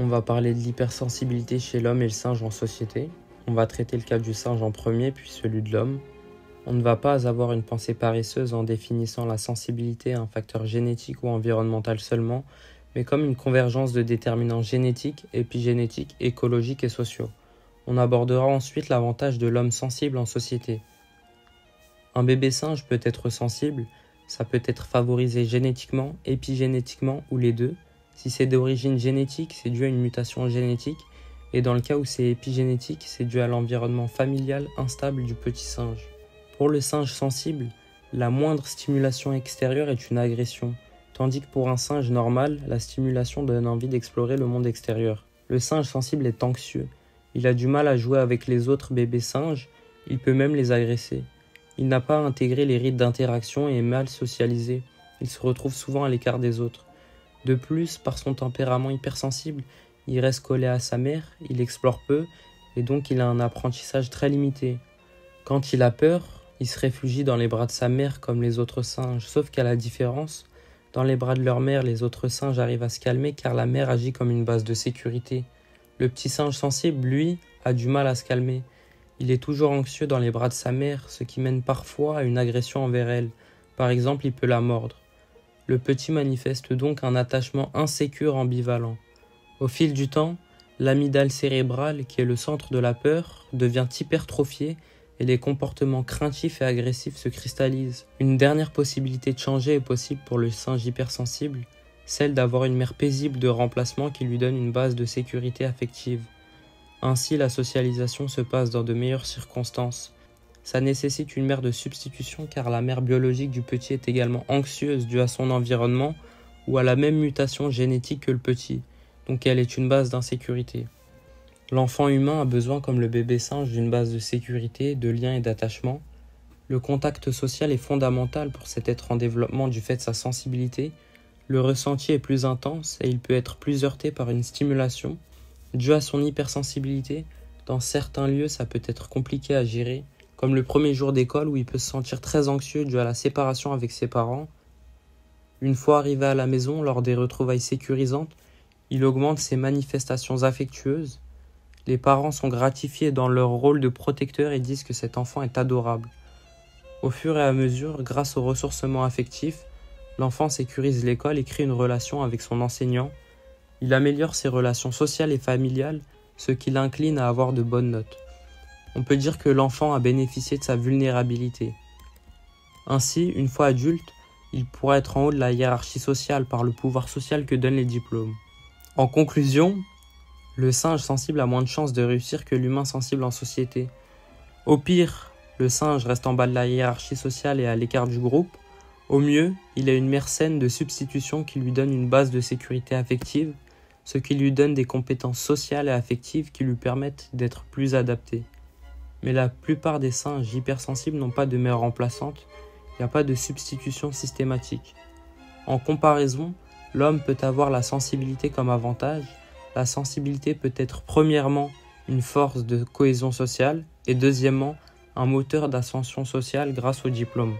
On va parler de l'hypersensibilité chez l'homme et le singe en société. On va traiter le cas du singe en premier, puis celui de l'homme. On ne va pas avoir une pensée paresseuse en définissant la sensibilité à un facteur génétique ou environnemental seulement, mais comme une convergence de déterminants génétiques, épigénétiques, écologiques et sociaux. On abordera ensuite l'avantage de l'homme sensible en société. Un bébé singe peut être sensible, ça peut être favorisé génétiquement, épigénétiquement ou les deux. Si c'est d'origine génétique, c'est dû à une mutation génétique, et dans le cas où c'est épigénétique, c'est dû à l'environnement familial instable du petit singe. Pour le singe sensible, la moindre stimulation extérieure est une agression, tandis que pour un singe normal, la stimulation donne envie d'explorer le monde extérieur. Le singe sensible est anxieux, il a du mal à jouer avec les autres bébés singes, il peut même les agresser. Il n'a pas intégré les rites d'interaction et est mal socialisé, il se retrouve souvent à l'écart des autres. De plus, par son tempérament hypersensible, il reste collé à sa mère, il explore peu, et donc il a un apprentissage très limité. Quand il a peur, il se réfugie dans les bras de sa mère comme les autres singes, sauf qu'à la différence, dans les bras de leur mère, les autres singes arrivent à se calmer car la mère agit comme une base de sécurité. Le petit singe sensible, lui, a du mal à se calmer. Il est toujours anxieux dans les bras de sa mère, ce qui mène parfois à une agression envers elle. Par exemple, il peut la mordre. Le petit manifeste donc un attachement insécure ambivalent. Au fil du temps, l'amygdale cérébrale, qui est le centre de la peur, devient hypertrophiée et les comportements craintifs et agressifs se cristallisent. Une dernière possibilité de changer est possible pour le singe hypersensible, celle d'avoir une mère paisible de remplacement qui lui donne une base de sécurité affective. Ainsi, la socialisation se passe dans de meilleures circonstances. Ça nécessite une mère de substitution car la mère biologique du petit est également anxieuse due à son environnement ou à la même mutation génétique que le petit, donc elle est une base d'insécurité. L'enfant humain a besoin, comme le bébé singe, d'une base de sécurité, de lien et d'attachement. Le contact social est fondamental pour cet être en développement du fait de sa sensibilité. Le ressenti est plus intense et il peut être plus heurté par une stimulation. Dû à son hypersensibilité, dans certains lieux ça peut être compliqué à gérer, comme le premier jour d'école où il peut se sentir très anxieux dû à la séparation avec ses parents. Une fois arrivé à la maison, lors des retrouvailles sécurisantes, il augmente ses manifestations affectueuses. Les parents sont gratifiés dans leur rôle de protecteur et disent que cet enfant est adorable. Au fur et à mesure, grâce au ressourcement affectif, l'enfant sécurise l'école et crée une relation avec son enseignant. Il améliore ses relations sociales et familiales, ce qui l'incline à avoir de bonnes notes. On peut dire que l'enfant a bénéficié de sa vulnérabilité. Ainsi, une fois adulte, il pourra être en haut de la hiérarchie sociale par le pouvoir social que donnent les diplômes. En conclusion, le singe sensible a moins de chances de réussir que l'humain sensible en société. Au pire, le singe reste en bas de la hiérarchie sociale et à l'écart du groupe. Au mieux, il a une mère saine de substitution qui lui donne une base de sécurité affective, ce qui lui donne des compétences sociales et affectives qui lui permettent d'être plus adapté. Mais la plupart des singes hypersensibles n'ont pas de mère remplaçante, il n'y a pas de substitution systématique. En comparaison, l'homme peut avoir la sensibilité comme avantage. La sensibilité peut être premièrement une force de cohésion sociale et deuxièmement un moteur d'ascension sociale grâce au diplôme.